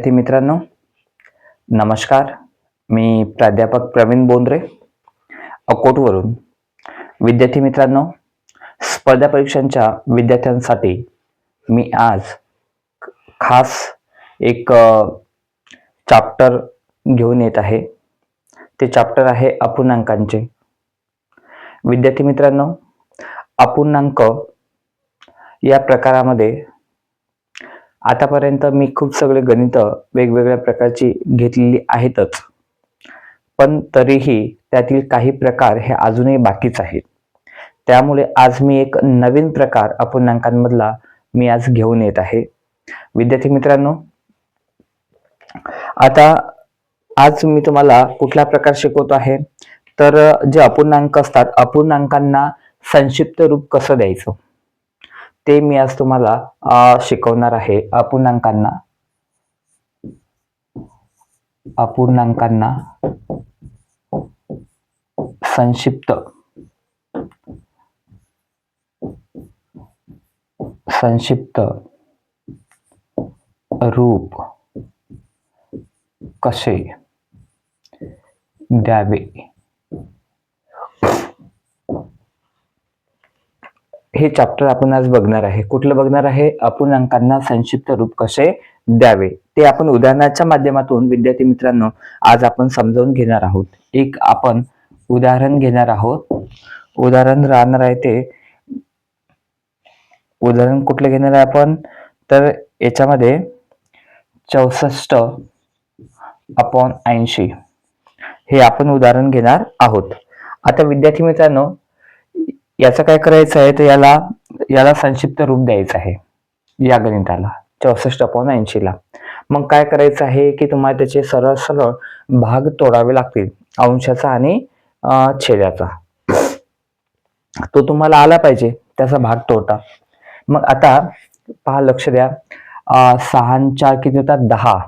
विद्यार्थी मित्रांनो, नमस्कार. मी प्राध्यापक प्रवीण बोंद्रे, अकोटवरून. विद्यार्थी मित्रांनो, स्पर्धा परीक्षांच्या विद्यार्थ्यांसाठी मी आज खास एक चॅप्टर घेऊन येत आहे. ते चॅप्टर आहे अपूर्णांकांचे. विद्यार्थी मित्रांनो, अपूर्णांक या प्रकारामध्ये आतापर्यंत मी खूप सगळे गणित वेगवेगळ्या प्रकारची घेतलेली आहेतच, पण तरीही त्यातील काही प्रकार हे अजूनही बाकीच आहेत. त्यामुळे आज मी एक नवीन प्रकार अपूर्णांकांमधला मी आज घेऊन येत आहे. विद्यार्थी मित्रांनो, आता आज मी तुम्हाला कुठला प्रकार शिकवतो आहे, तर जे अपूर्णांक असतात, अपूर्णांकांना संक्षिप्त रूप कसं द्यायचं ते मी आज तुम्हाला शिकवणार आहे. अपूर्णांकांना संक्षिप्त रूप कसे द्यावे हे चॅप्टर आपण आज बघणार आहे. कुठलं बघणार आहे? अपूर्णांकांना संक्षिप्त रूप कसे द्यावे. ते आपण उदाहरणाच्या माध्यमातून विद्यार्थी मित्रांनो आज आपण समजावून घेणार आहोत. एक आपण उदाहरण घेणार आहोत. उदाहरण राहणार आहे ते उदाहरण कुठलं घेणार आहे आपण, तर याच्यामध्ये 64/80 हे आपण उदाहरण घेणार आहोत. आता विद्यार्थी मित्रांनो, याचं काय करायचं आहे, तर याला संक्षिप्त रूप द्यायचं आहे. या गणिताला 64/80 ला मग काय करायचं आहे की तुम्हाला त्याचे सरळ सरळ भाग तोडावे लागतील. अंशाचा आणि छेदाचा तो तुम्हाला आला पाहिजे, त्याचा भाग तोडता. मग आता पहा, लक्ष द्या. 6 आणि 4 किती होतात? 10.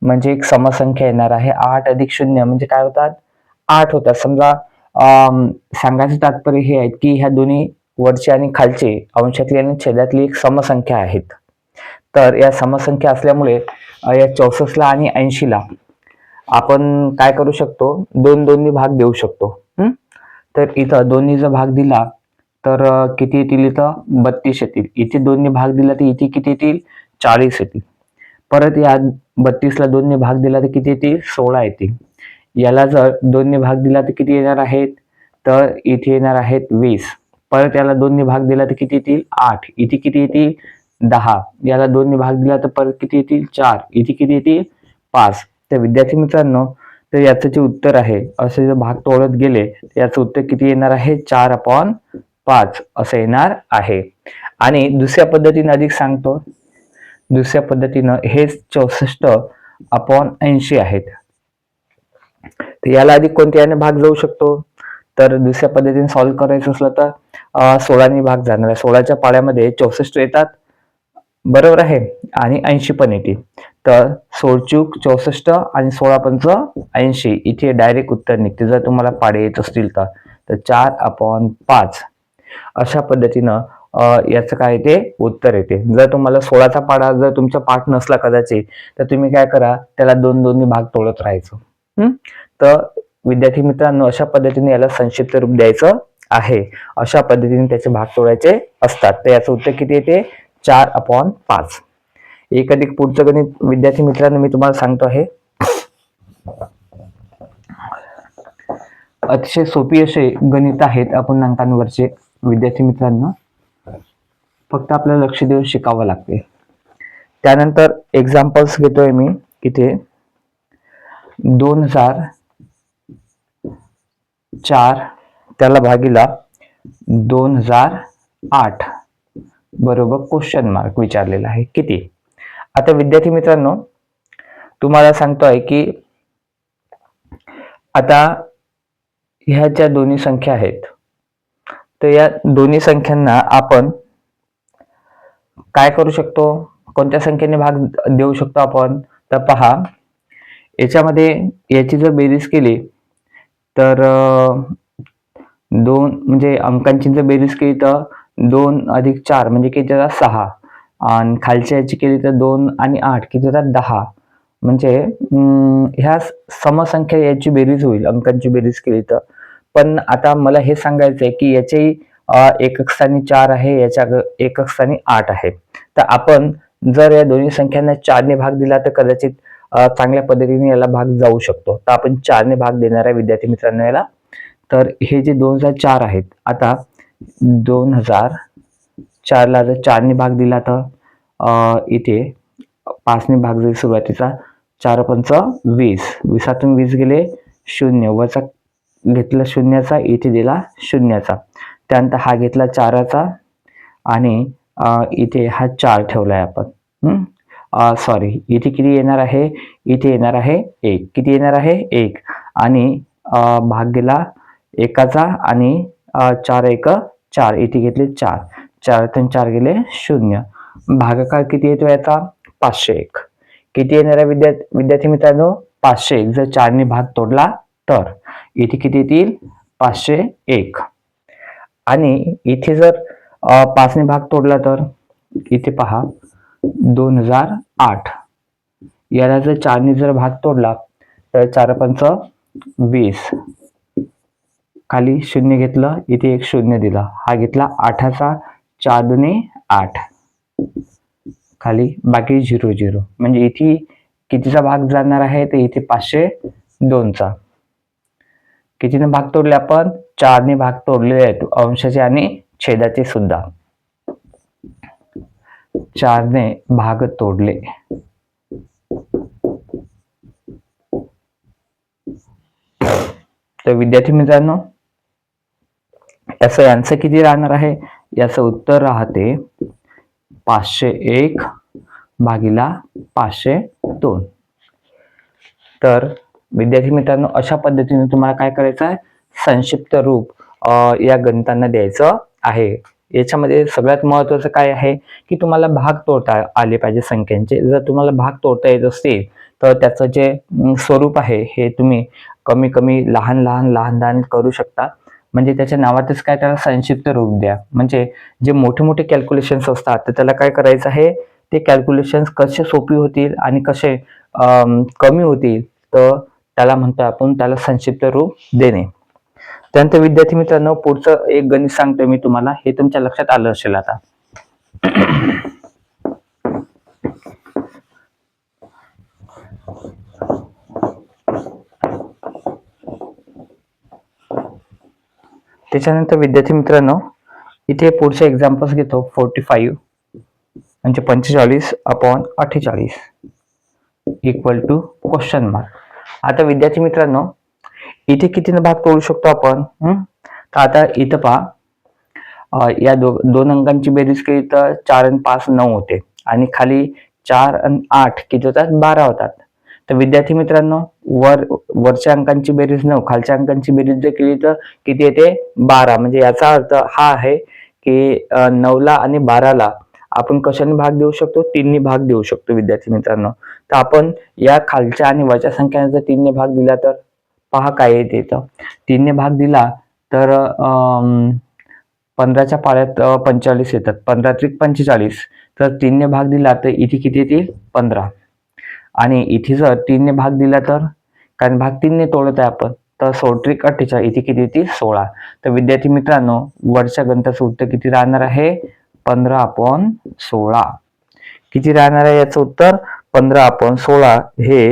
म्हणजे एक समसंख्या येणार आहे. 8 अधिक 0 म्हणजे काय होतात? 8 होतात. समजा सांगायचं तात्पर्य हे आहे की ह्या दोन्ही वरचे आणि खालचे अंशातली आणि छेदातली एक समसंख्या आहेत. तर या समसंख्या असल्यामुळे या 64 ला आणि 80 ला आपण काय करू शकतो? दोन्ही भाग देऊ शकतो. तर इथं दोन्हीचा भाग दिला तर किती येतील? इथं 32 येतील. इथे दोन्ही भाग दिला तर इथे किती येतील? 40 येतील. परत या 32 ला दोन्ही भाग दिला तर किती येतील? 16 येतील. याला जर दोन्ही भाग दिला तर किती येणार आहेत? तर इथे येणार आहेत 20. परत याला दोन्ही भाग दिला तर किती येतील? 8. इथे किती येतील? 10. याला दोन्ही भाग दिला तर परत किती येतील? 4. इथे किती येतील? 5. तर विद्यार्थी मित्रांनो, तर याचं जे उत्तर आहे, असे जर भाग तोडत गेले तर याचं उत्तर किती येणार आहे? 4/5 असं येणार आहे. आणि दुसऱ्या पद्धतीने अधिक सांगतो. दुसऱ्या पद्धतीनं हे 64/80 आहेत. तर याला अधिक कोणत्याने भाग जाऊ शकतो? तर दुसऱ्या पद्धतीने सॉल्व्ह करायचं असलं तर 16 भाग जाणार आहे. 16च्या पाड्यामध्ये 64 येतात, बरोबर आहे, आणि 80 पण येतील. तर 16 आणि 16×5 = 80. इथे डायरेक्ट उत्तर निघते जर तुम्हाला पाडे येत असतील तर. 4/5 अशा पद्धतीनं याचं काय ते उत्तर येते. जर तुम्हाला 16चा पाडा जर तुमचा पाठ नसला कदाचित, तर तुम्ही काय करा, त्याला दोन्ही भाग तोडत राहायचं. तर विद्यार्थी मित्रांनो, अशा पद्धतीने याला संक्षिप्त रूप द्यायचं आहे. अशा पद्धतीने त्याचे भाग तोडायचे असतात. तर याचं उत्तर किती येते? 4/5. एक अधिक पुढचं गणित विद्यार्थी मित्रांनो मी तुम्हाला सांगतो आहे. अतिशय सोपी असे गणित आहेत अपूर्णांकांवरचे विद्यार्थी मित्रांनो. फक्त आपल्याला लक्ष देऊन शिकावं लागते. त्यानंतर एक्झाम्पल्स घेतोय मी. इथे 2004 त्याला भागीला 2008 बरोबर क्वेश्चन मार्क विचारलेला आहे. किती? आता विद्यार्थी मित्रांनो, तुम्हाला सांगतोय की आता ह्या ज्या दोन्ही संख्या आहेत, तर या दोन्ही संख्यांना आपण काय करू शकतो? कोणत्या संख्येने भाग देऊ शकतो आपण? तर पहा, याच्यामध्ये याची जर बेरीज केली तर 2 म्हणजे अंकांची जर बेरीज केली तर 2 अधिक 4 म्हणजे किती होतात? 6. आणि खालच्या याची केली तर 2 आणि 8 किती होतात? 10. म्हणजे ह्या समसंख्या याची बेरीज होईल, अंकांची बेरीज केली तर. पण आता मला हे सांगायचंय की याचे एकक स्थानी 4 आहे, याच्या एकक स्थानी 8 आहे. तर आपण जर या दोन्ही संख्यांना 4 ने भाग दिला तर कदाचित चांगल्या पद्धतीने याला भाग जाऊ शकतो. तर आपण 4 ने भाग देणार आहे विद्यार्थी मित्रांनो याला. तर हे जे 2004 आहेत, आता 2004 ला जर 4 ने भाग दिला तर इथे 5 ने भाग जाईल सुरुवातीचा. 4 पंच 20, 20तून 20 गेले 0, वजा घेतला शून्याचा, इथे दिला शून्याचा. त्यानंतर हा घेतला 4चा आणि इथे हा 4 ठेवलाय आपण. सॉरी, इथे किती येणार आहे? इथे येणार आहे 1. किती येणार आहे? 1. आणि भाग गेला एकाचा आणि 4 1 4, इथे घेतले 4. 4तून 4 गेले 0. भागाकार किती येतो याचा? 501. किती येणार आहे विद्यार्थी मित्रांनो? 501. जर 4 ने भाग तोडला तर इथे किती येतील? 501. आणि इथे जर 5 ने भाग तोडला तर इथे पहा 2008. याला जर 4 ने जर भाग तोडला तर 4 पंच 20, खाली 0 घेतलं, इथे एक 0 दिला, हा घेतला 8चा, 4 दुने 8, खाली बाकी 0 0. म्हणजे इथे कितीचा भाग जाणार आहे? तर इथे 502चा. कितीने भाग तोडले आपण? 4 ने भाग तोडलेले आहेत, अंशाचे आणि छेदाचे सुद्धा. 4 ने भाग तोडले. तर विद्यार्थी मित्रांनो, याचं याचं किती राहणार आहे? याचं उत्तर राहते 501 भागिला 502. तर विद्यार्थी मित्रांनो, अशा पद्धतीने तुम्हाला काय करायचं आहे? संक्षिप्त रूप या गणितांना द्यायचं आहे. याच्यामध्ये सगळ्यात महत्वाचं काय आहे की तुम्हाला भाग तोडता आले पाहिजे संख्यांचे. जर तुम्हाला भाग तोडता येत असतील तर त्याचं जे स्वरूप आहे हे तुम्ही कमी कमी लहान लहान करू शकता. म्हणजे त्याच्या नावातच काय, त्याला संक्षिप्त रूप द्या. म्हणजे जे मोठे मोठे कॅल्क्युलेशन्स असतात तर त्याला काय करायचं आहे, ते कॅल्क्युलेशन्स कसे सोपी होतील आणि कसे कमी होतील, तर त्याला म्हणतो आपण, त्याला संक्षिप्त रूप देणे. त्यानंतर विद्यार्थी मित्रांनो, पुढचं एक गणित सांगतो मी तुम्हाला, हे तुमच्या लक्षात आलं असेल आता. त्याच्यानंतर विद्यार्थी मित्रांनो, इथे पुढचे एक्झाम्पल्स घेतो. 45 म्हणजे 45/48 इक्वल टू क्वेश्चन मार्क. आता विद्यार्थी मित्रांनो, इथे कितीने भाग तोडू शकतो आपण? तर आता इथं पहा, या दोन अंकांची बेरीज केली तर 4 आणि 5 9 होते, आणि खाली 4 आणि 8 किती होतात? 12 होतात. तर विद्यार्थी मित्रांनो, वरच्या अंकांची बेरीज 9, खालच्या अंकांची बेरीज जर केली तर किती येते? 12. म्हणजे याचा अर्थ हा आहे की 9ला आणि 12ला आपण कशाने भाग देऊ शकतो? 3 ने भाग देऊ शकतो विद्यार्थी मित्रांनो. तर आपण या खालच्या आणि वरच्या संख्यांना जर 3 ने भाग दिला तर पहा काय येते. तर 3 ने भाग दिला तर 15च्या पाड्यात 45 येतात, 15 त्रिक 45. तर 3 ने भाग दिला तर इथे किती येतील? 15. आणि इथे जर 3 ने भाग दिला तर, कारण भाग 3 ने तोडत आहे आपण, तर 16 त्रिक 48, इथे किती येतील? 16. तर विद्यार्थी मित्रांनो, वरच्या गणिताचं उत्तर किती राहणार आहे? 15/16. किती राहणार आहे याचं उत्तर? 15/16 हे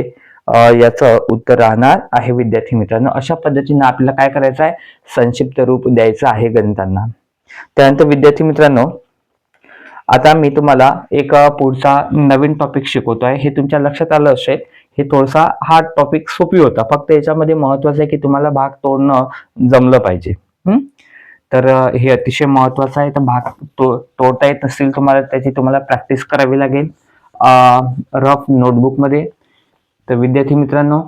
याचं उत्तर राहणार आहे विद्यार्थी मित्रांनो. अशा पद्धतीने आपल्याला काय करायचं आहे? संक्षिप्त रूप द्यायचं आहे गणितांना. त्यानंतर विद्यार्थी मित्रांनो, आता मी तुम्हाला एक पुढचा नवीन टॉपिक शिकवतोय. हे तुमच्या लक्षात आलं असेल, हे थोडासा हा टॉपिक सोपी होता, फक्त याच्यामध्ये महत्वाचं आहे की तुम्हाला भाग तोडणं जमलं पाहिजे. तर हे अतिशय महत्वाचं आहे. तर भाग तोडता येत नसतील तुम्हाला, त्याची तुम्हाला प्रॅक्टिस करावी लागेल रफ नोटबुक मध्ये. तर विद्यार्थी मित्रांनो,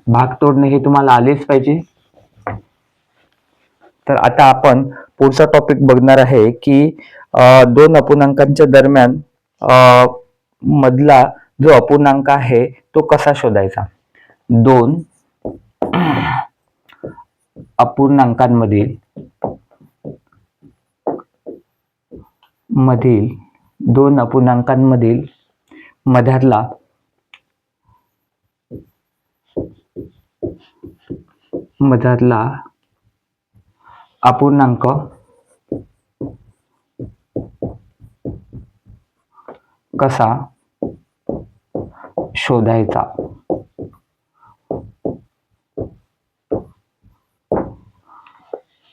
भाग तोडणे हे तुम्हाला आलेच पाहिजे. तर आता आपण पुढचा टॉपिक बघणार आहे की दोन अपूर्णांकांच्या दरम्यान मधला जो अपूर्णांक आहे तो कसा शोधायचा. दोन अपूर्णांकांमधील दोन अपूर्णांकांमधील मध्यातला अपूर्णांक कसा शोधायचा?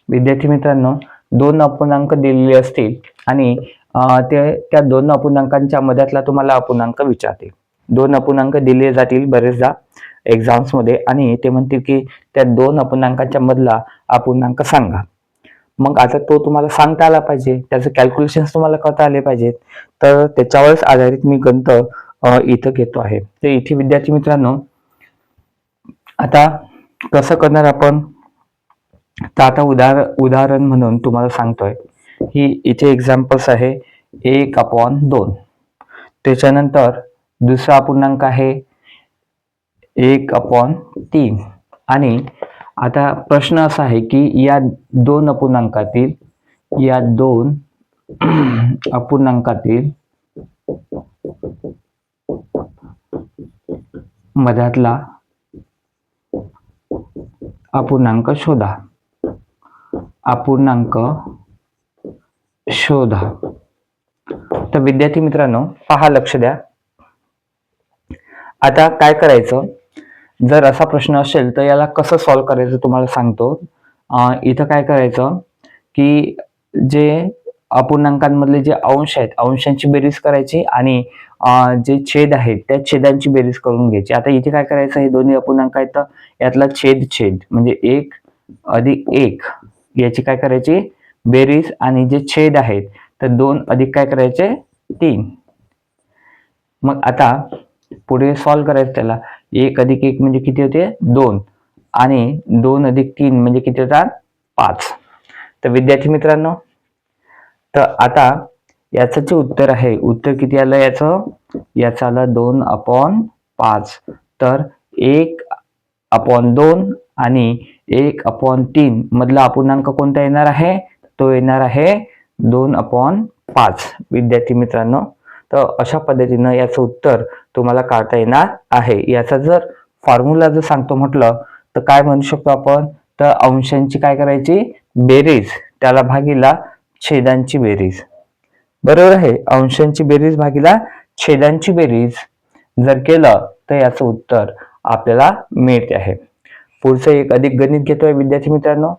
विद्यार्थी मित्रांनो, दोन अपूर्णांक दिलेले असतील आणि त्या दोन अपूर्णांकांच्या मध्यातला तुम्हाला अपूर्णांक विचारते. दोन अपूर्णांक दिले जातील बरेचदा एक्झाम्स मध्ये आणि ते म्हणतील की त्या दोन अपूर्णांकांच्या मधला अपूर्णांक सांगा. मग आता तो तुम्हाला सांगता आला पाहिजे, त्याचे कॅल्क्युलेशन्स तुम्हाला करता आले पाहिजेत. तर त्याच्यावरच आधारित मी गणित इथं घेतो आहे. तर इथे विद्यार्थी मित्रांनो, आता कसं करणार आपण? तर आता उदाहरण म्हणून तुम्हाला सांगतोय. ही इथे एक्झाम्पल्स आहे 1/2. त्याच्यानंतर दुसरा अपूर्णांक आहे 1/3. आणि आता प्रश्न असा आहे की या दोन अपूर्णांकातील मध्यातला अपूर्णांक शोधा. तर विद्यार्थी मित्रांनो, पहा, लक्ष द्या. आता काय करायचं? जर असा प्रश्न असेल तर याला कसं सॉल्व्ह करायचं तुम्हाला सांगतो. इथं काय करायचं की जे अपूर्णांकांमधले जे अंश आहेत, अंशांची बेरीज करायची आणि जे छेद आहेत त्या छेदांची बेरीज करून घ्यायची. आता इथे काय करायचं? हे दोन्ही अपूर्णांक आहेत तर यातला छेद म्हणजे 1 अधिक 1 याची काय करायची? बेरीज. आणि जे छेद आहेत तर 2 अधिक काय करायचे? 3. मग आता पुढे सॉल्व्ह करायचं त्याला. 1 अधिक 1 म्हणजे किती होते? 2. आणि 2 अधिक 3 म्हणजे किती होतात? 5. तर विद्यार्थी मित्रांनो, तर आता याचं जे उत्तर आहे, उत्तर किती आलं याचं आलं 2/5. तर 1/2 आणि 1/3 मधला अपूर्णांक कोणता येणार आहे? तो येणार आहे 2/5. विद्यार्थी मित्रांनो, तर अशा पद्धतीनं याचं उत्तर तुम्हाला काढता येणार आहे. याचा जर फॉर्म्युला जर सांगतो म्हटलं तर काय म्हणू शकतो आपण? तर अंशांची काय करायची? बेरीज, त्याला भागीला छेदांची बेरीज. बरोबर आहे? अंशांची बेरीज भागीला छेदांची बेरीज जर केलं तर याचं उत्तर आपल्याला मिळते आहे. पुढचं एक अधिक गणित घेतोय विद्यार्थी मित्रांनो.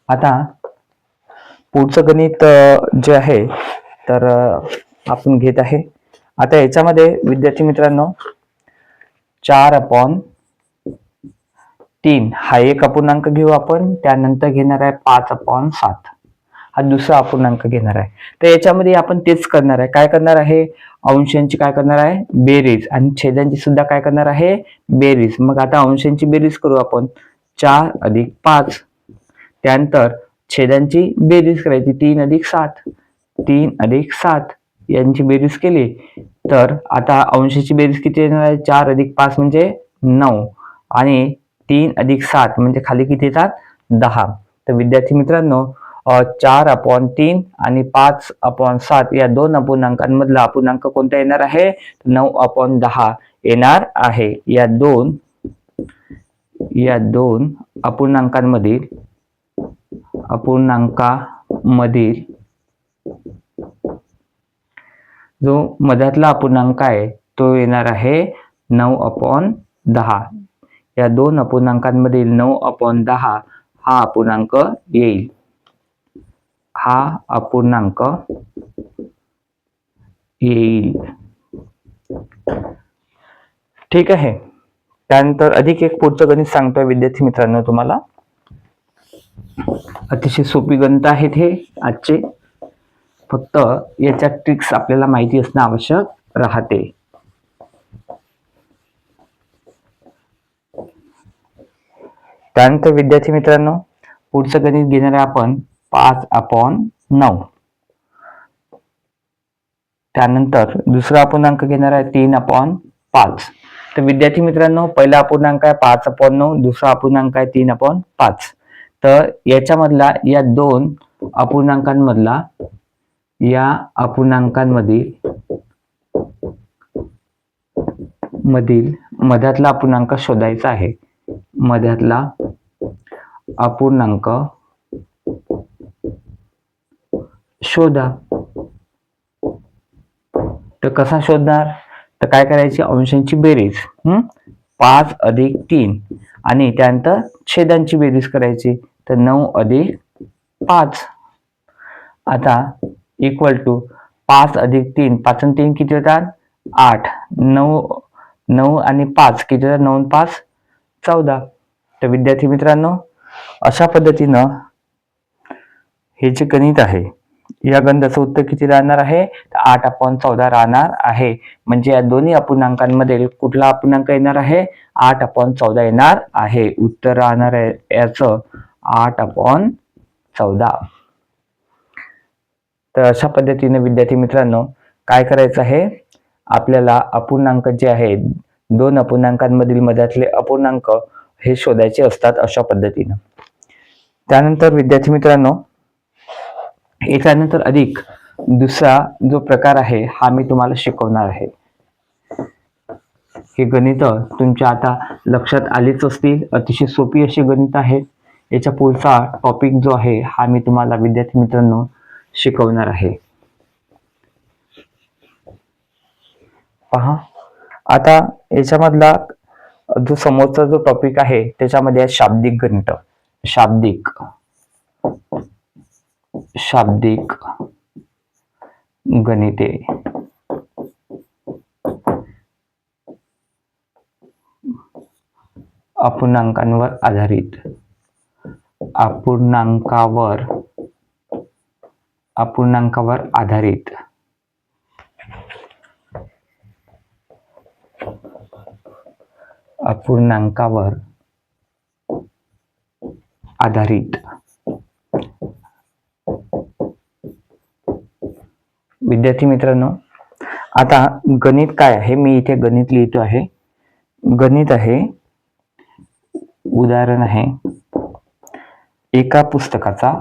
आता पुढचं गणित जे आहे तर आपण घेत आहे. आता याच्यामध्ये विद्यार्थी मित्रांनो 4/3 हा एक अपूर्णांक घेऊ आपण. त्यानंतर घेणार आहे 5/7 हा दुसरा अपूर्णांक घेणार आहे. तर याच्यामध्ये आपण तेच करणार आहे. काय करणार आहे? अंशांची काय करणार आहे? बेरीज. आणि छेदांची सुद्धा काय करणार आहे? बेरीज. मग आता अंशांची बेरीज करू आपण. 4 अधिक 5. त्यानंतर छेदांची बेरीज करायची. 3 अधिक 7 यांची बेरीज केली तर आता अंशाची बेरीज किती येणार आहे? 4 अधिक 5 म्हणजे 9 आणि 3 अधिक 7 म्हणजे खाली किती येतात? 10. तर विद्यार्थी मित्रांनो, 4/3 आणि 5/7 या दोन अपूर्णांकांमधला अपूर्णांक कोणता येणार आहे? 9/10 येणार आहे. या दोन अपूर्णांकांमधील जो मध्यातला अपूर्णांक आहे तो येणार आहे 9/10. या दोन अपूर्णांकांमधील 9/10 हा अपूर्णांक येईल. ठीक आहे. त्यानंतर अधिक एक पुढचं गणित सांगतोय विद्यार्थी मित्रांनो तुम्हाला. अतिशय सोपी गणित आहेत हे आजचे. फक्त याच्या ट्रिक्स आपल्याला माहिती असणं आवश्यक राहते. त्यानंतर विद्यार्थी मित्रांनो, पुढचं गणित घेणार आहे आपण 5/9. त्यानंतर दुसरा अपूर्णांक घेणार आहे 3/5. तर विद्यार्थी मित्रांनो, पहिला अपूर्णांक आहे 5/9, दुसरा अपूर्णांक आहे 3/5. तर याच्यामधला या दोन अपूर्णांकांमधला मधील मध्यातला अपूर्णांक शोधायचा आहे. मध्यातला अपूर्णांक शोधा. तर कसा शोधणार? तर काय करायची? अंशांची बेरीज 5 अधिक 3 आणि त्यानंतर छेदांची बेरीज करायची. तर 9 अधिक 5 आता इक्वल टू 5 अधिक 3, 5 आणि 3 किती होतात? 8. 9 आणि 5 किती होतात? 9 आणि 5 14. तर विद्यार्थी मित्रांनो, अशा पद्धतीनं हे जे गणित आहे या गणिताचं उत्तर किती राहणार आहे? 8/14 राहणार आहे. म्हणजे या दोन्ही अपूर्णांकांमध्ये कुठला अपूर्णांक येणार आहे? 8/14 येणार आहे. उत्तर राहणार आहे याचं 8/14. तर अशा पद्धतीने विद्यार्थी मित्रांनो काय करायचं आहे? आपल्याला अपूर्णांक जे आहेत, दोन अपूर्णांकांमधील मध्यातले अपूर्णांक हे शोधायचे असतात अशा पद्धतीनं. त्यानंतर विद्यार्थी मित्रांनो, याच्यानंतर अधिक दुसरा जो प्रकार आहे हा मी तुम्हाला शिकवणार आहे. हे गणित तुमच्या आता लक्षात आलीच असतील. अतिशय सोपी अशी गणित आहेत. याच्या पुढचा टॉपिक जो आहे हा मी तुम्हाला विद्यार्थी मित्रांनो शिकवणार आहे. पहा, आता याच्यामधला जो समोरचा जो टॉपिक आहे त्याच्यामध्ये आहे शाब्दिक गणित. शाब्दिक गणिते. अपूर्णांकावर आधारित विद्यार्थी मित्रांनो, आता गणित काय आहे? मी इथे गणित लिहितो आहे. गणित आहे, उदाहरण आहे एका पुस्तकाचा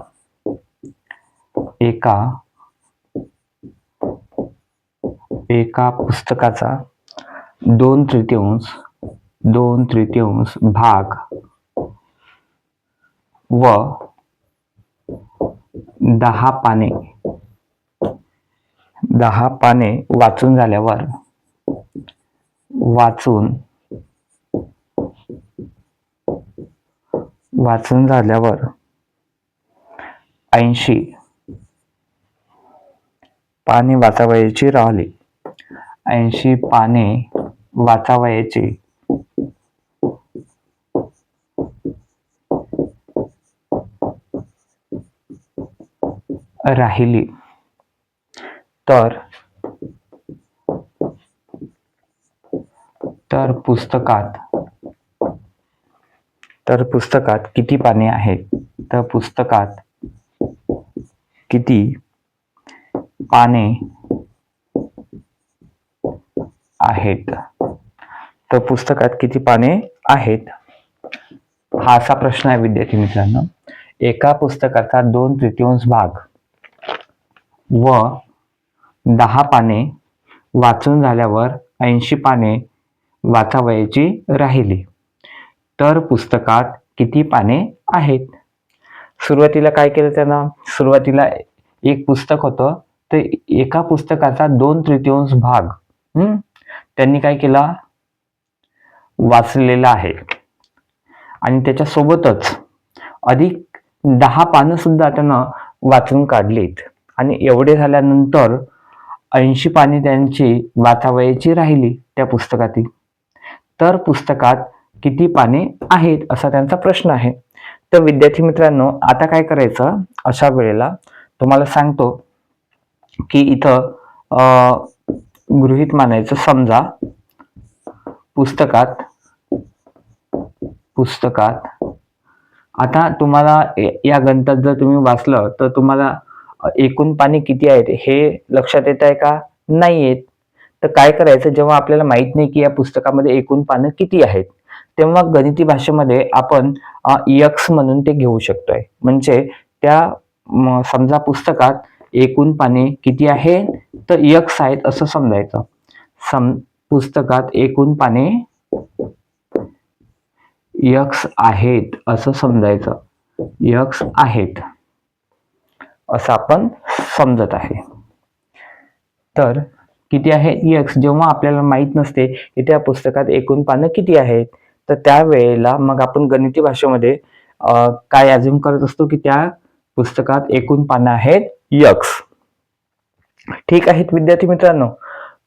2/3 भाग व 10 पाने वाचून झाल्यावर 80 पाने वाचावयाची राहिली. 80 पाने वाचावयाची राहिली तर पुस्तकात किती पाने आहेत? तर पुस्तकात किती पाने आहेत? तर पुस्तकात किती पाने आहेत हा असा प्रश्न आहे विद्यार्थी मित्रांनो. एका पुस्तकाचा 2/3 भाग व 10 पाने वाचून झाल्यावर 80 पाने वाचावयाची राहिली तर पुस्तकात किती पाने आहेत? सुरुवातीला काय केलं त्यानं? सुरुवातीला एक पुस्तक होतं, तर एका पुस्तकाचा 2/3 भाग त्यांनी काय केला? वाचलेला आहे आणि त्याच्या सोबतच अधिक 10 पानं सुद्धा त्यानं वाचून काढलीत आणि एवढे झाल्यानंतर 80 पाने त्यांची वाचावयाची राहिली त्या पुस्तकातील. तर पुस्तकात किती पाने आहेत असा त्यांचा प्रश्न आहे. तर विद्यार्थी मित्रांनो, आता काय करायचं? अशा वेळेला तुम्हाला सांगतो की इथं गृहीत मानायचं. समजा पुस्तकात आता तुम्हाला या गणितात जर तुम्ही वाचलं तर तुम्हाला एकूण पाने किती आहेत हे लक्षात येत आहे का? नाही येत. तर काय करायचं? जेव्हा आपल्याला माहित नाही की या पुस्तकामध्ये एकूण पानं किती आहेत, तेव्हा गणिती भाषेमध्ये आपण यक्स म्हणून ते घेऊ शकतोय. म्हणजे त्या समजा पुस्तकात एकूण पाने किती आहे, तर यक्स आहेत असं समजायचं. पुस्तकात एकूण पाने यक्स आहेत असं समजायचं. यक्स आहेत असं आपण समजत आहे. तर किती आहे यक्स, जेव्हा आपल्याला माहित नसते की त्या पुस्तकात एकूण पानं किती आहेत, तर त्यावेळेला मग आपण गणिती भाषेमध्ये काय अज्युम करत असतो की त्या पुस्तकात एकूण पानं आहेत यक्स. ठीक आहेत विद्यार्थी मित्रांनो.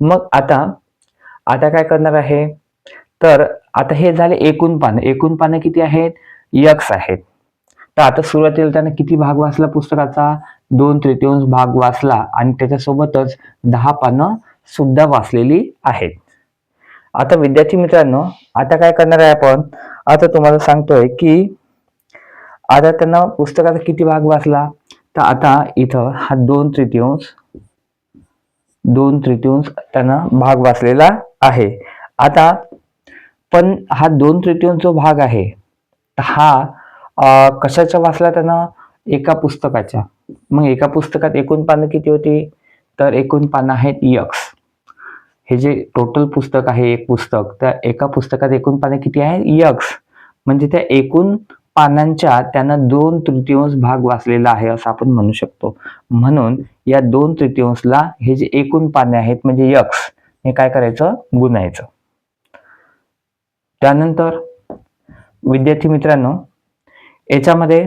मग आता काय करणार आहे, तर आता हे झाले एकूण पानं किती आहेत, यक्स आहेत. तर आता सुरुवातीला त्याने किती भाग वाचला पुस्तकाचा, 2/3 भाग वाचला आणि त्याच्यासोबतच 10 पानं सुद्धा वाचलेली आहेत. आता विद्यार्थी मित्रांनो, आता काय करणार आहे आपण, आता तुम्हाला सांगतोय की आता त्यांना पुस्तकाचा किती भाग वाचला, तर आता इथं हा 2/3 त्यांना भाग वाचलेला आहे. आता पण हा 2/3 जो भाग आहे हा कशाचा वाचला त्यानं, एका पुस्तकाच्या. मग एका पुस्तकात एकूण पानं किती होती, तर एकूण पानं आहेत यक्स. हे जे टोटल पुस्तक आहे एक पुस्तक, त्या एका पुस्तकात एकूण पाने किती आहेत, यक्स. म्हणजे त्या एकूण पानांच्या त्यानं 2/3 भाग वाचलेला आहे असं आपण म्हणू शकतो. म्हणून या 2/3 हे जे एकूण पाने आहेत म्हणजे यक्स, हे काय करायचं, गुणायचं. त्यानंतर विद्यार्थी मित्रांनो, याच्यामध्ये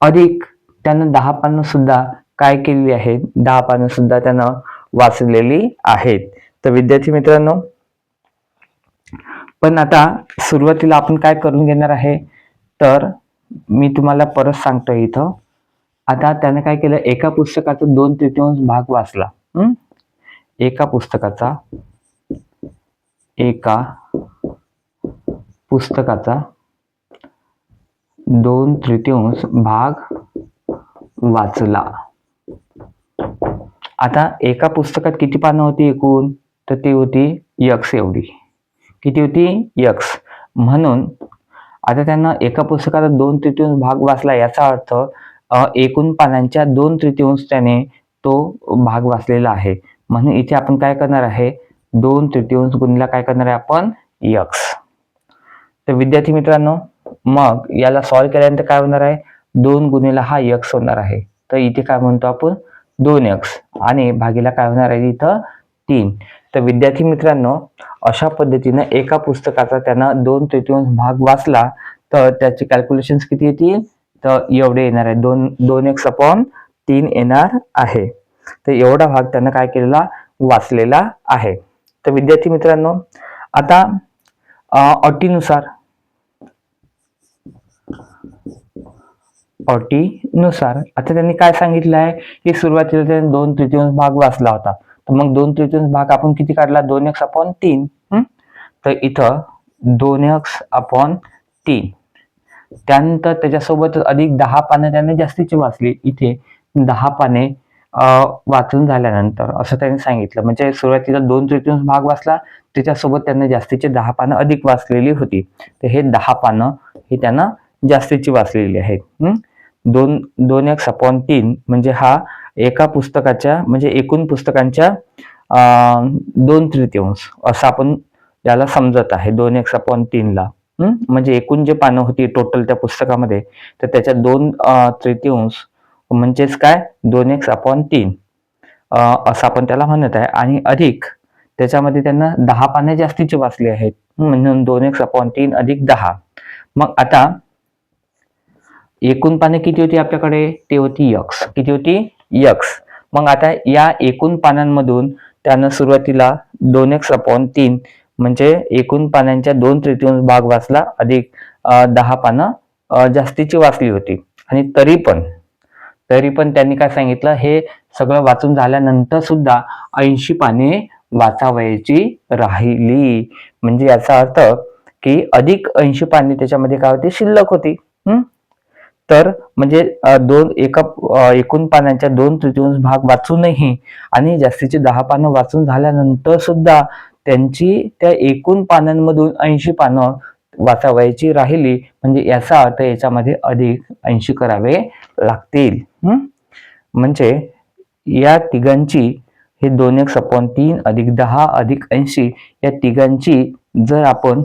अधिक त्यानं 10 पानं सुद्धा काय केलेली आहेत, 10 पानं सुद्धा त्यानं वाचलेली आहेत. तर विद्यार्थी मित्रांनो, पण आता सुरुवातीला आपण काय करून घेणार आहे, तर मी तुम्हाला परत सांगतोय इथं. आता त्याने काय केलं, एका पुस्तकाचा 2/3 भाग वाचला. एका पुस्तकाचा 2/3 भाग वाचला. आता एका पुस्तकात किती पानं होती एकूण, तर ती होती यक्स एवढी. किती होती, यक्स. म्हणून आता त्यांना एका पुस्तकाचा 2/3 भाग वाचला, याचा अर्थ एकूण पानांच्या 2/3 त्याने तो भाग वाचलेला आहे. म्हणून इथे आपण काय करणार आहे, 2/3 गुणिले काय करणार आहे आपण, यक्स. तर विद्यार्थी मित्रांनो, मग याला सॉल्व्ह केल्यानंतर काय होणार आहे, 2 गुणिले हा यक्स होणार आहे. तर इथे काय म्हणतो आपण, 2x आणि भागीला काय होणार आहे इथं 3. तर विद्यार्थी मित्रांनो, अशा पद्धतीने एका पुस्तकाचा त्यानं 2/3 भाग वाचला, तर त्याची कॅल्क्युलेशन्स किती येतील, तर एवढे येणार आहे, 2x/3 येणार आहे. तर एवढा भाग त्यानं काय केलेला, वाचलेला आहे. तर विद्यार्थी मित्रांनो, आता अटीनुसार आता त्यांनी काय सांगितलं आहे की सुरुवातीला त्याने 2/3 भाग वाचला होता. तर मग 2/3 भाग आपण किती काढला, 2x/3. तर इथं 2x/3. त्यानंतर त्याच्यासोबत अधिक 10 पानं त्याने जास्तीची वाचली. इथे 10 पाने वाचून झाल्यानंतर असं त्यांनी सांगितलं. म्हणजे सुरुवातीला 2/3 भाग वाचला, त्याच्यासोबत त्यांना जास्तीचे 10 पानं अधिक वाचलेली होती. तर हे 10 पानं हे त्यांना जास्तीची वाचलेली आहेत. 2x/3 म्हणजे हा एका पुस्तकाच्या म्हणजे एकूण पुस्तकांच्या 2/3 असं आपण याला समजत आहे 2x/3 ला. म्हणजे एकूण जे पानं होती टोटल त्या पुस्तकामध्ये, तर त्याच्या 2/3 म्हणजेच काय 2x/3 असं आपण त्याला म्हणत आहे. आणि अधिक त्याच्यामध्ये त्यांना 10 पाने जास्तीची वाचली आहेत, म्हणून 2x/3 अधिक 10. मग आता एकूण पाने किती होती आपल्याकडे, ते होती यक्स. किती होती, यक्स. मग आता या एकूण पानांमधून त्यानं सुरुवातीला 2x/3 म्हणजे एकूण पानांच्या 2/3 भाग वाचला, अधिक 10 पानं जास्तीची वाचली होती. आणि तरी पण त्यांनी काय सांगितलं, हे सगळं वाचून झाल्यानंतर सुद्धा 80 पाने वाचावयाची राहिली. म्हणजे याचा अर्थ की अधिक 80 पाने त्याच्यामध्ये काय होती, शिल्लक होती. तर म्हणजे एकूण पानांच्या 2/3 भाग वाचूनही आणि जास्तीचे 10 पानं वाचून झाल्यानंतर सुद्धा त्यांची त्या एकूण पानांमधून 80 पानं वाचावायची राहिली, म्हणजे याचा अर्थ याच्यामध्ये अधिक 80 करावे लागतील. म्हणजे या तिघांची हे 2x/3 अधिक 10 अधिक 80 या तिघांची जर आपण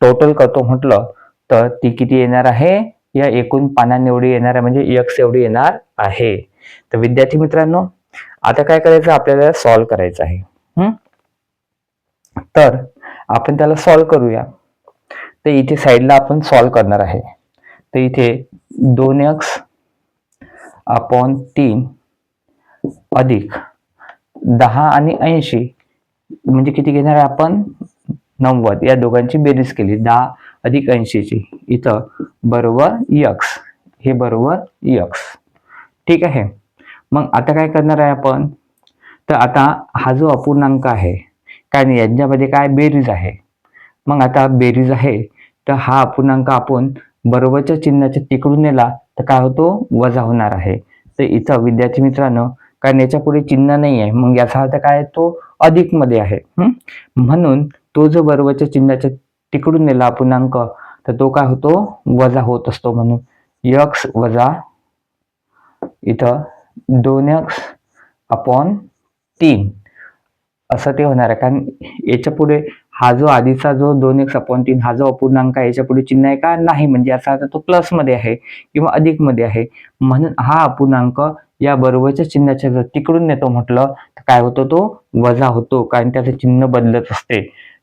टोटल करतो म्हटलं तर ती किती येणार आहे, या एकूण पानांनी एवढी येणार आहे, म्हणजे x एवढी येणार आहे. तर विद्यार्थी मित्रांनो, आता काय करायचं, आपल्याला सॉल्व्ह करायचं आहे. तर आपण त्याला सॉल्व्ह करूया. तर इथे साईडला आपण सॉल्व्ह करणार आहे. तर इथे 2x/3 अधिक 10 आणि 80 म्हणजे किती घेणार आहे आपण, 90. या दोघांची बेरीज केली 10 अधिक 80 ची, इथं बरोबर x, हे बरोबर x. ठीक आहे. मग आता काय करणार आहे आपण, तर आता हा जो अपूर्णांक आहे, काय नाही यांच्यामध्ये काय बेरीज आहे. मग आता बेरीज आहे तर हा अपूर्णांक आपण बरोबरच्या चिन्हाच्या तिकडून नेला तर काय होतो, वजा होणार आहे. तर इथं विद्यार्थी मित्रांनो, कारण याच्या पुढे चिन्ह नाही आहे, मग याचा अर्थ काय, तो अधिक मध्ये आहे. म्हणून तो जो बरोबरच्या चिन्हाच्या तिकडून नेला अपूर्णांक तर तो काय होतो, वजा होत असतो. म्हणून x वजा इथं 2x/3 असं ते होणार आहे. कारण याच्या पुढे हा जो आधीचा जो 2x/3 हा जो अपूर्णांक आहे, याच्या पुढे चिन्ह आहे का, नाही, म्हणजे याचा अर्थ तो प्लस मध्ये आहे किंवा अधिक मध्ये आहे. म्हणून हा अपूर्णांक या बरोबरच्या चिन्हाच्या जर तिकडून नेतो म्हटलं तर काय होतो, तो वजा होतो. कारण त्याचं चिन्ह बदलत असते,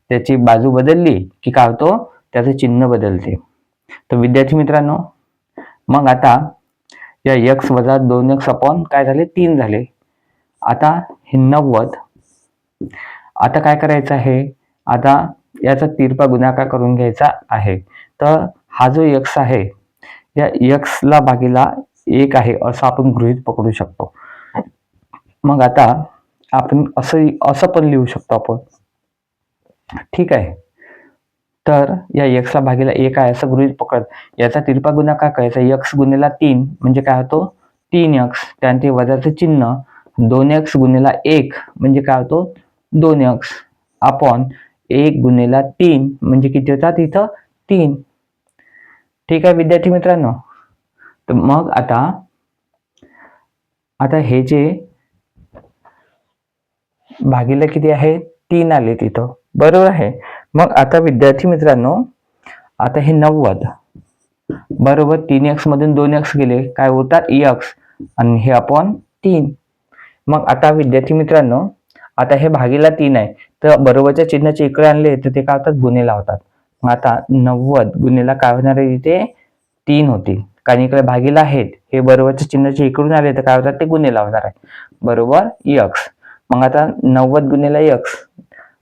त्याची बाजू बदलली की काय होतो, त्याचं चिन्ह बदलते. तर विद्यार्थी मित्रांनो, मग आता या x वजा 2x/ काय झाले, 3 झाले. आता हे 90, आता काय करायचं आहे, आता याचा तिरपा गुणाकार करून घ्यायचा आहे. तर हा जो x आहे, या x ला भागीला 1 आहे असं आपण गृहीत पकडू शकतो. मग आता आपण असं पण लिहू शकतो आपण. ठीक आहे. तर या x ला भागीला 1 आहे असं गृहीत पकड, याचा तिरपा गुणाकार करायचा, x गुणिला 3 म्हणजे काय होतो, 3x, त्यानंतर वजाचं चिन्ह 2x गुणिला 1 म्हणजे काय होतो, 2x अपॉन 1 गुणिला 3 म्हणजे किती होतात इथं, 3. ठीक आहे विद्यार्थी मित्रांनो. तर मग आता हे जे भागीला किती आहे, 3 आले तिथं, बरोबर आहे. मग आता विद्यार्थी मित्रांनो, आता हे 90 बरोबर 3x मधून 2x गेले, काय होतात x, आणि हे अपॉन 3. मग आता विद्यार्थी मित्रांनो, आता हे भागीला 3 आहे, तर बरोबरच्या चिन्हाचे इकडे आणले तर ते काय होतात, गुणिले लावतात. मग आता 90 गुणिला काय होणार आहे, इथे 3 होतील, कारण इकडे भागीला आहेत, हे बरोबरच्या चिन्हाचे इकडून आले तर काय होतात, ते गुणिले लावणार आहे, बरोबर x. मग आता 90 गुणिला x,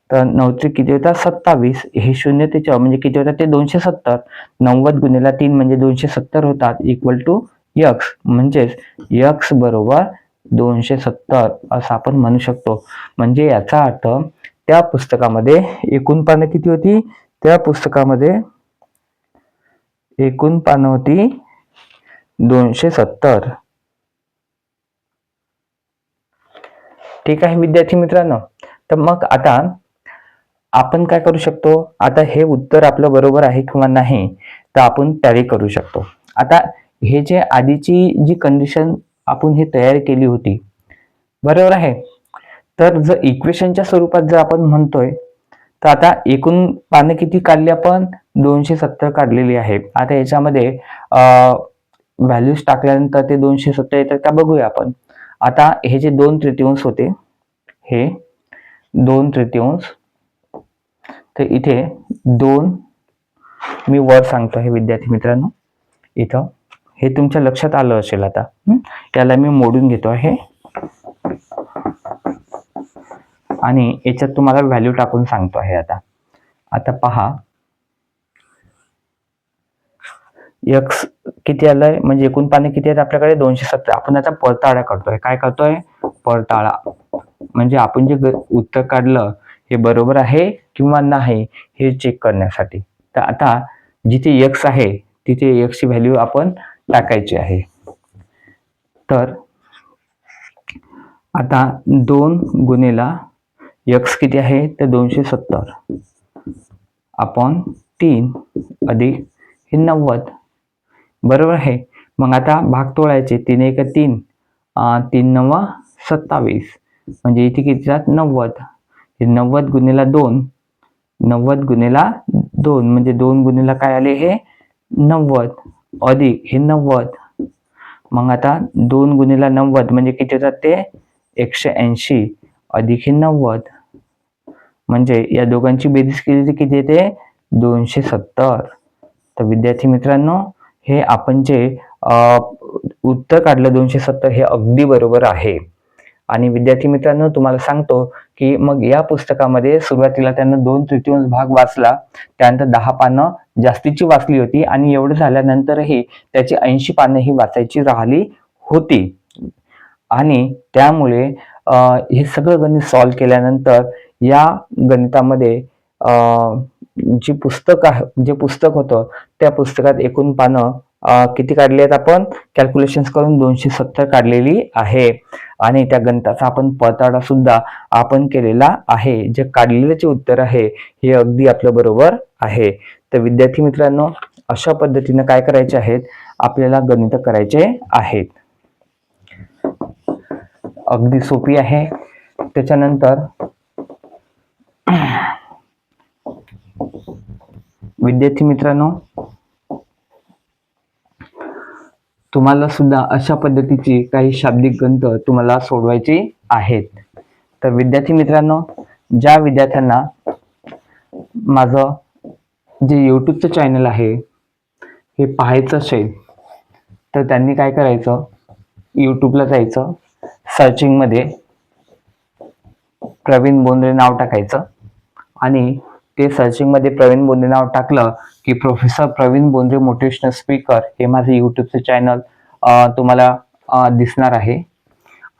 तर 9 किती होतात, 27. हे 0 ते 4 म्हणजे किती होतात, ते 270. 90 गुणिला 3 म्हणजे 270 होतात, इक्वल टू x. म्हणजेच x बरोबर 270 असं आपण म्हणू शकतो. म्हणजे याचा अर्थ त्या पुस्तकामध्ये एकूण पानं किती होती, त्या पुस्तकामध्ये एकूण पानं होती 270. ठीक आहे विद्यार्थी मित्रांनो. तर मग आता आपण काय करू शकतो, आता हे उत्तर आपलं बरोबर आहे किंवा नाही तर आपण टॅली करू शकतो. आता हे जे आधीची जी कंडिशन आपण ही तयार केली होती, बरोबर आहे, तर जर इक्वेशनच्या स्वरूपात जर आपण म्हणतोय तर आता एकूण पानं किती काढली आपण, 270 काढलेली आहे. आता याच्यामध्ये व्हॅल्यूज टाकल्यानंतर ते 270 येतात का बघूया आपण. आता हे जे 2/3 होते, हे 2/3, तर इथे 2 मी वर सांगतो हे विद्यार्थी मित्रांनो, इथं हे तुमच्या लक्षात आलं असेल. आता याला मी मोडून घेतो आहे आणि याच्यात तुम्हाला व्हॅल्यू टाकून सांगतो आहे. आता पहा, x किती आलंय, म्हणजे एकूण पाने किती आहेत आपल्याकडे, 270. आपण आता परताळा करतोय, काय करतोय, परताळा, म्हणजे आपण जे उत्तर काढलं हे बरोबर आहे किंवा नाही हे चेक करण्यासाठी. तर आता जिथे x आहे तिथे x ची व्हॅल्यू आपण टाकायची आहे. तर आता 2 गुणिला x किती आहे तर 270 अपॉन 3 अधिक हे 90, बरोबर आहे. मग आता भाग तोडायचे, 3 एक 3, 3 9 27, म्हणजे इथे किती जात 90. हे 90 गुणिला 2, 90 गुणिला 2 म्हणजे 2 गुणिला काय आले हे 90 अधिक हे 90. मग आता 2 गुणिला 90 म्हणजे किती होतात ते 180 अधिक हे 90, म्हणजे या दोघांची बेरीज केली तर किती येते 270. तर विद्यार्थी मित्रांनो, हे आपण जे उत्तर काढलं 270 हे अगदी बरोबर आहे. आणि विद्यार्थी मित्रांनो, तुम्हाला सांगतो की मग या पुस्तकामध्ये सुरुवातीला त्यांना 2/3 भाग वाचला, त्यानंतर 10 पानं जास्तीची वाचली होती आणि एवढं झाल्यानंतरही त्याची 80 पानं ही वाचायची राहिली होती. आणि त्यामुळे हे सगळं गणित सॉल्व्ह केल्यानंतर या गणितामध्ये जे पुस्तक होतं त्या पुस्तकात एकूण पानं किती काढली आहेत आपण कॅल्क्युलेशन्स करून 270 काढलेली आहे. आणि त्या गणिताचा आपण पडताळा सुद्धा आपण केलेला आहे. जे काढलेले जे उत्तर आहे हे अगदी आपलं बरोबर आहे. तर विद्यार्थी मित्रांनो, अशा पद्धतीने काय करायचे आहेत आपल्याला गणित करायचे आहेत. अगदी सोपी आहे. त्याच्यानंतर विद्यार्थी मित्रांनो, तुम्हाला सुद्धा अशा पद्धतीची काही शाब्दिक गणित तुम्हाला सोडवायची आहेत. तर विद्यार्थी मित्रांनो, ज्या विद्यार्थ्यांना माझं जे यूट्यूबचं चॅनल आहे हे पाहायचं असेल तर त्यांनी काय करायचं, यूट्यूबला जायचं, सर्चिंगमध्ये प्रवीण बोंद्रे नाव टाकायचं आणि ते सर्चिंगमध्ये प्रवीण बोंद्रे नाव टाकलं की professor Praveen Bondre motivational speaker हे माझं यूट्यूबचं चॅनल तुम्हाला दिसणार आहे.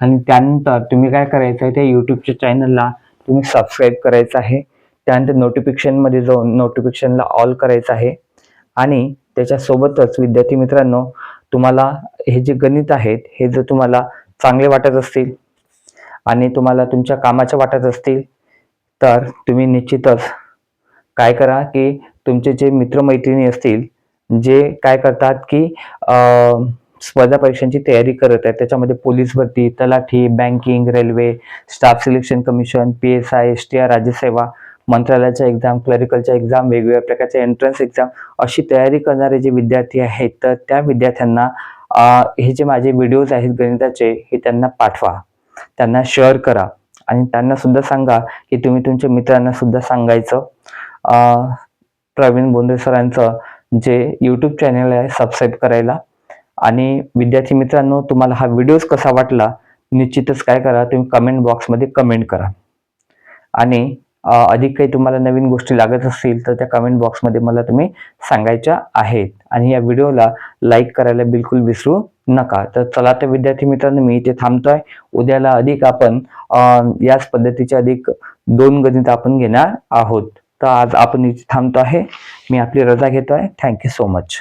आणि त्यानंतर तुम्ही काय करायचं आहे, त्या यूट्यूबच्या चॅनलला तुम्ही सबस्क्राईब करायचं आहे. त्यानंतर नोटिफिकेशनमध्ये जाऊन नोटिफिकेशनला ऑल करायचं आहे. आणि त्याच्यासोबतच विद्यार्थी मित्रांनो, तुम्हाला हे जे गणित आहेत हे जर तुम्हाला चांगले वाटत असतील आणि तुम्हाला तुमच्या कामाच्या वाटत असतील तर तुम्ही निश्चितच काय करा की तुमचे जे मित्रमैत्रिणी असतील जे काय करतात की स्पर्धा परीक्षांची तयारी करत आहेत, त्याच्यामध्ये पोलीस भरती, तलाठी, banking, railway, staff selection commission, PSI, STR, राज्यसेवा, मंत्रालयाच्या एक्झाम, क्लरिकलच्या एक्झाम, वेगवेगळ्या प्रकारच्या एंट्रन्स एक्झाम अशी तयारी करणारे जे विद्यार्थी आहेत तर त्या विद्यार्थ्यांना हे जे माझे व्हिडिओज आहेत गणिताचे हे त्यांना पाठवा, त्यांना शेअर करा आणि त्यांना सुद्धा सांगा की तुम्ही तुमच्या मित्रांना सुद्धा सांगायचं प्रवीण बोंद्रे सरांचं जे यूट्यूब चॅनल आहे सबस्क्राईब करायला. आणि विद्यार्थी मित्रांनो, तुम्हाला हा व्हिडिओ कसा वाटला निश्चितच काय करा, तुम्ही कमेंट बॉक्समध्ये कमेंट करा. आणि अधिक काही तुम्हाला नवीन गोष्टी लागत असतील तर त्या कमेंट बॉक्समध्ये मला तुम्ही सांगायच्या आहेत. आणि या व्हिडिओला लाईक करायला बिलकुल विसरू नका. तर चला तर विद्यार्थी मित्रांनो, मी इथे थांबतोय. उद्याला अधिक आपण याच पद्धतीचे अधिक 2 गणित आपण घेणार आहोत. तर आज आपण इथे थांबतो आहे. मी आपली रजा घेतोय. Thank you so much.